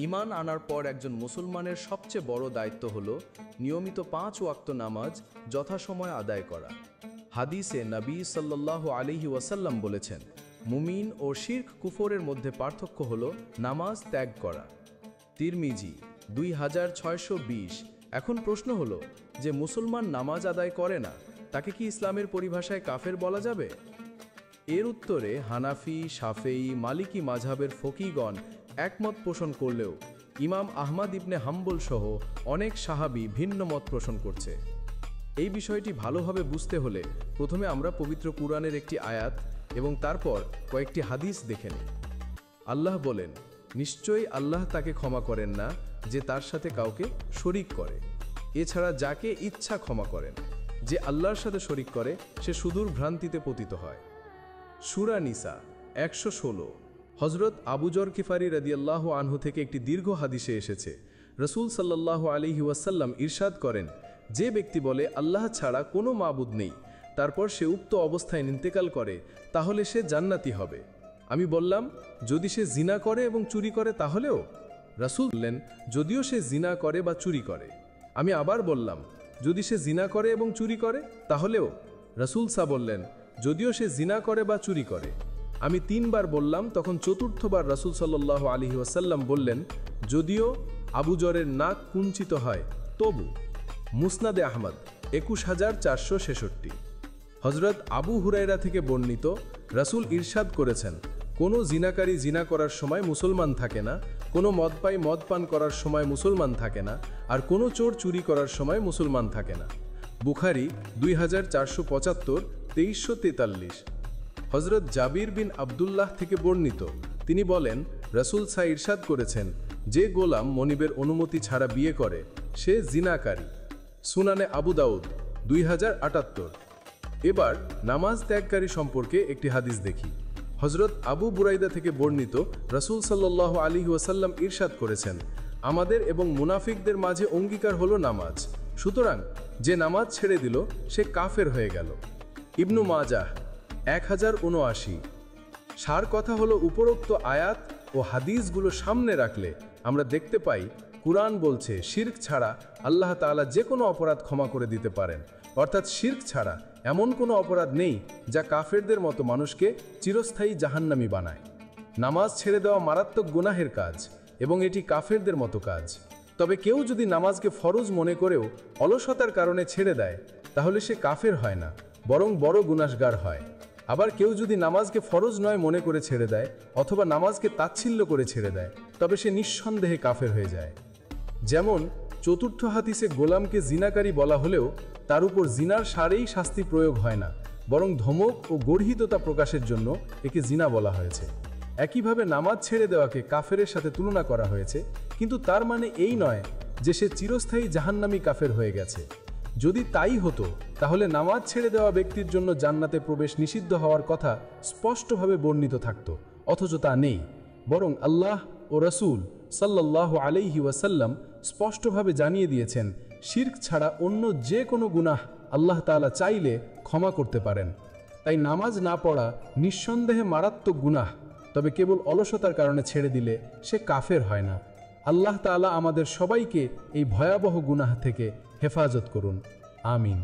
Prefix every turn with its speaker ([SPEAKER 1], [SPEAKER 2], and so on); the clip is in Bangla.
[SPEAKER 1] ঈমান আনার পর একজন মুসলমানের সবচেয়ে বড় দায়িত্ব হল নিয়মিত 5 ওয়াক্ত নামাজ যথাসময়ে আদায় করা। হাদিসে নবী সাল্লাল্লাহু আলাইহি ওয়াসাল্লাম বলেছেন, মুমিন ও শিরক কুফরের মধ্যে পার্থক্য হল নামাজ ত্যাগ করা। তিরমিজি 2620। এখন প্রশ্ন হলো, যে মুসলমান নামাজ আদায় করে না তাকে কি ইসলামের পরিভাষায় কাফের বলা যাবে? এর উত্তরে হানাফি, শাফেঈ, মালিকি মাযহাবের ফকিগণ একমত পোষণ করলেও ইমাম আহমদ ইবনে হাম্বল সহ অনেক সাহাবী ভিন্ন মত পোষণ করছে। এই বিষয়টি ভালোভাবে বুঝতে হলে প্রথমে আমরা পবিত্র কুরআনের একটি আয়াত এবং তারপর কয়েকটি হাদিস দেখে নিই। আল্লাহ বলেন, নিশ্চয়ই আল্লাহ তাকে ক্ষমা করেন না যে তার সাথে কাউকে শরিক করে, এছাড়া যাকে ইচ্ছা ক্ষমা করেন। যে আল্লাহর সাথে শরিক করে সে সুদূর ভ্রান্তিতে পতিত হয়। সূরা নিসা 116। হযরত আবু যর গিফারী রাদিয়াল্লাহু আনহু থেকে একটি দীর্ঘ হাদিসে এসেছে, রাসূল সাল্লাল্লাহু আলাইহি ওয়াসাল্লাম ইরশাদ করেন, যে ব্যক্তি বলে আল্লাহ ছাড়া কোনো মাবুদ নেই, তারপর সে উক্ত অবস্থায় ইন্তেকাল করে, তাহলে সে জান্নাতি হবে। আমি বললাম, যদি সে জিনা করে এবং চুরি করে তাহলেও? রাসূল বললেন, যদিও সে জিনা করে বা চুরি করে। আমি আবার বললাম, যদি সে জিনা করে এবং চুরি করে তাহলেও? রাসূল বললেন, যদিও সে জিনা করে বা চুরি করে। আমি 3 বার বললাম, তখন চতুর্থবার রাসূল সাল্লাল্লাহু আলাইহি ওয়াসাল্লাম বললেন, যদিও আবু যরের নাক কুঞ্চিত হয় তবু। মুসনাদে আহমদ 21466। হযরত আবু হুরায়রা থেকে বর্ণিত, রাসূল ইরশাদ করেছেন, কোনো জিনাকারী জিনা করার সময় মুসলমান থাকে না, কোনো মদপায়ী মদ পান করার সময় মুসলমান থাকে না, আর কোনো চোর চুরি করার সময় মুসলমান থাকে না। বুখারী 2475, 2343। হযরত জাবির বিন আব্দুল্লাহ থেকে বর্ণিত, তিনি বলেন, রাসূল ইরশাদ করেছেন, যে গোলাম মনিবের অনুমতি ছাড়া বিয়ে করে সে জিনাকারী। সুনানে আবু দাউদ 2078। এবার নামাজ ত্যাগকারী সম্পর্কে একটি হাদিস দেখি। হযরত আবু বুরাইদা থেকে বর্ণিত, রাসূল সাল্লাল্লাহু আলাইহি ওয়াসাল্লাম ইরশাদ করেছেন, আমাদের এবং মুনাফিকদের মাঝে অঙ্গীকার হলো নামাজ, সুতরাং যে নামাজ ছেড়ে দিল সে কাফের হয়ে গেল। ইবনু মাজাহ 1079। সার কথা হলো, উপরোক্ত আয়াত ও হাদিসগুলো সামনে রাখলে আমরা দেখতে পাই, কুরআন বলছে শিরক ছাড়া আল্লাহ তাআলা যে কোনো অপরাধ ক্ষমা করে দিতে পারেন। অর্থাৎ শিরক ছাড়া এমন কোনো অপরাধ নেই যা কাফেরদের মতো মানুষকে চিরস্থায়ী জাহান্নামী বানায়। নামাজ ছেড়ে দেওয়া মারাত্মক গুনাহের কাজ এবং এটি কাফেরদের মতো কাজ। তবে কেউ যদি নামাজকে ফরজ মনে করেও অলসতার কারণে ছেড়ে দেয় তাহলে সে কাফের হয় না, বরং বড় গুনাহগার হয়। আবার কেউ যদি নামাজকে ফরজ নয় মনে করে ছেড়ে দেয় অথবা নামাজকে তাচ্ছিল্য করে ছেড়ে দেয় তবে সে নিঃসন্দেহে কাফের হয়ে যায়। যেমন চতুর্থ হাদিসে গোলামকে জিনাকারী বলা হলেও তার উপর জিনার সারেই শাস্তি প্রয়োগ হয় না, বরং ধমক ও গর্হিততা প্রকাশের জন্য একে জিনা বলা হয়েছে। একইভাবে নামাজ ছেড়ে দেওয়াকে কাফেরের সাথে তুলনা করা হয়েছে, কিন্তু তার মানে এই নয় যে সে চিরস্থায়ী জাহান্নামী কাফের হয়ে গেছে। যদি তাই হতো তাহলে নামাজ ছেড়ে দেওয়া ব্যক্তির জন্য জান্নাতে প্রবেশ নিষিদ্ধ হওয়ার কথা স্পষ্টভাবে বর্ণিত থাকত, অথচ তা নেই। বরং আল্লাহ ও রাসূল সাল্লাল্লাহু আলাইহি ওয়াসাল্লাম স্পষ্টভাবে জানিয়ে দিয়েছেন, শিরক ছাড়া অন্য যে কোনো গুনাহ আল্লাহ তাআলা চাইলে ক্ষমা করতে পারেন। তাই নামাজ না পড়া নিঃসন্দেহে মারাত্মক গুনাহ, তবে কেবল অলসতার কারণে ছেড়ে দিলে সে কাফের হয় না। আল্লাহ তাআলা আমাদের সবাইকে এই ভয়াবহ গুনাহ থেকে হেফাজত করুন। আমিন।